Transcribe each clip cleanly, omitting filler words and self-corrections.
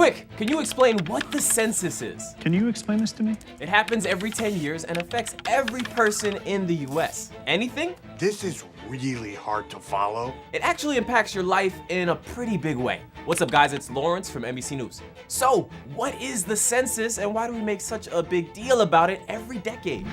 Quick, can you explain what the census is? Can you explain this to me? It happens every 10 years and affects every person in the US. Anything? This is really hard to follow. It actually impacts your life in a pretty big way. What's up, guys? It's Lawrence from NBC News. So, what is the census and why do we make such a big deal about it every decade?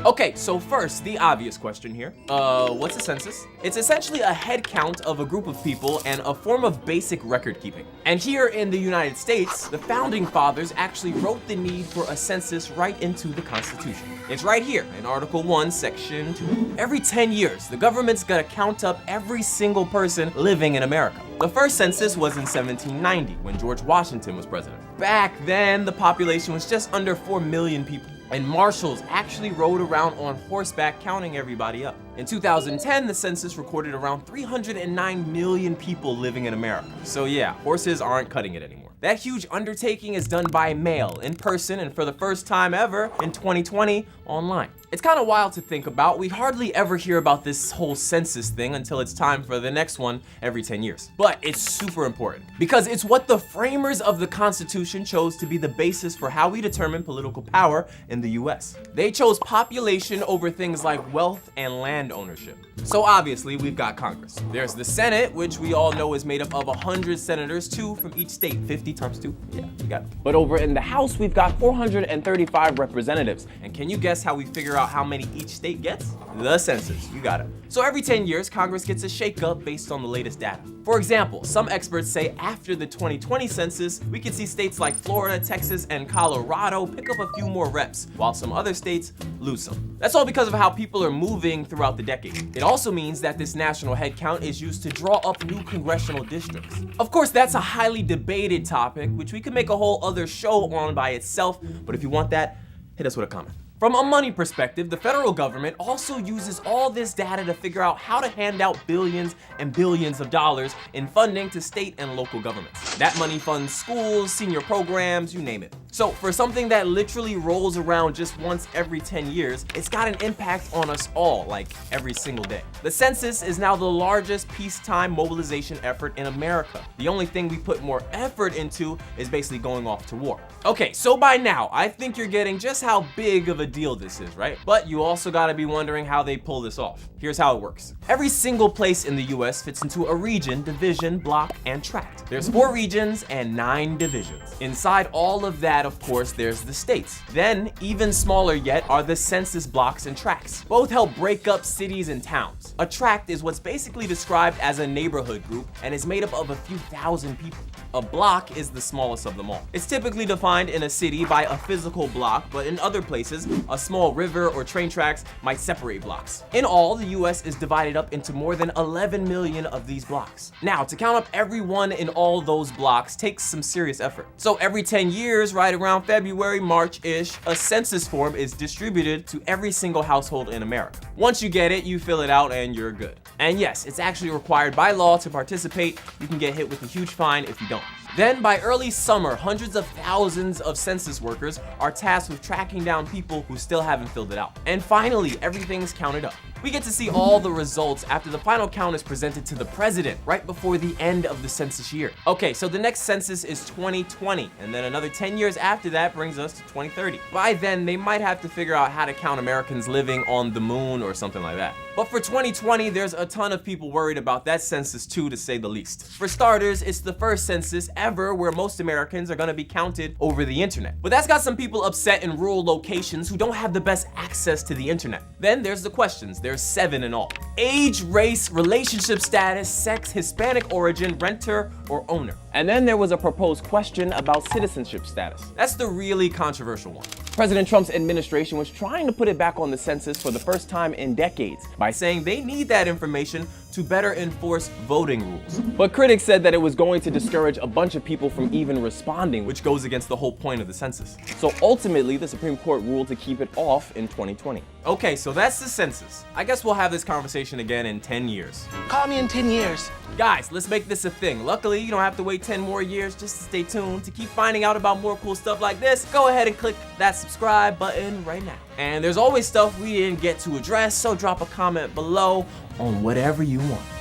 Okay, so first, the obvious question here. What's a census? It's essentially a head count of a group of people and a form of basic record keeping. And here in the United States, the founding fathers actually wrote the need for a census right into the Constitution. It's right here in Article 1, Section 2. Every 10 years, the government's gonna count up every single person living in America. The first census was in 1790 when George Washington was president. Back then, the population was just under 4 million people. And marshals actually rode around on horseback counting everybody up. In 2010, the census recorded around 309 million people living in America. So yeah, horses aren't cutting it anymore. That huge undertaking is done by mail, in person, and for the first time ever in 2020, online. It's kind of wild to think about. We hardly ever hear about this whole census thing until it's time for the next one every 10 years. But it's super important because it's what the framers of the Constitution chose to be the basis for how we determine political power in the US. They chose population over things like wealth and land ownership. So obviously we've got Congress. There's the Senate, which we all know is made up of 100 senators, 2 from each state. 50 times 2, yeah, you got it. But over in the House, we've got 435 representatives. And can you guess how we figure out how many each state gets? The census, you got it. So every 10 years, Congress gets a shakeup based on the latest data. For example, some experts say after the 2020 census, we could see states like Florida, Texas, and Colorado pick up a few more reps, while some other states lose some. That's all because of how people are moving throughout the decade. It also means that this national head count is used to draw up new congressional districts. Of course, that's a highly debated topic, which we could make a whole other show on by itself, but if you want that, hit us with a comment. From a money perspective, the federal government also uses all this data to figure out how to hand out billions and billions of dollars in funding to state and local governments. That money funds schools, senior programs, you name it. So for something that literally rolls around just once every 10 years, it's got an impact on us all, like every single day. The census is now the largest peacetime mobilization effort in America. The only thing we put more effort into is basically going off to war. Okay, so by now, I think you're getting just how big of a deal this is, right? But you also gotta be wondering how they pull this off. Here's how it works. Every single place in the US fits into a region, division, block, and tract. There's 4 regions and 9 divisions. Inside all of that, of course, there's the states. Then, even smaller yet, are the census blocks and tracts. Both help break up cities and towns. A tract is what's basically described as a neighborhood group and is made up of a few thousand people. A block is the smallest of them all. It's typically defined in a city by a physical block, but in other places, a small river or train tracks might separate blocks. In all, the US is divided up into more than 11 million of these blocks. Now, to count up everyone in all those blocks takes some serious effort. So every 10 years, right around February, March-ish, a census form is distributed to every single household in America. Once you get it, you fill it out and you're good. And yes, it's actually required by law to participate. You can get hit with a huge fine if you don't. Then by early summer, hundreds of thousands of census workers are tasked with tracking down people who still haven't filled it out. And finally, everything's counted up. We get to see all the results after the final count is presented to the president right before the end of the census year. Okay, so the next census is 2020, and then another 10 years after that brings us to 2030. By then, they might have to figure out how to count Americans living on the moon or something like that. But for 2020, there's a ton of people worried about that census too, to say the least. For starters, it's the first census ever where most Americans are gonna be counted over the internet. But that's got some people upset in rural locations who don't have the best access to the internet. Then there's the questions. There's 7 in all. Age, race, relationship status, sex, Hispanic origin, renter, or owner. And then there was a proposed question about citizenship status. That's the really controversial one. President Trump's administration was trying to put it back on the census for the first time in decades by saying they need that information to better enforce voting rules. But critics said that it was going to discourage a bunch of people from even responding, which goes against the whole point of the census. So ultimately, the Supreme Court ruled to keep it off in 2020. Okay, so that's the census. I guess we'll have this conversation again in 10 years. Call me in 10 years. Guys, let's make this a thing. Luckily, you don't have to wait 10 more years. Just stay tuned to keep finding out about more cool stuff like this. Go ahead and click that subscribe button right now. And there's always stuff we didn't get to address, so drop a comment below on whatever you want.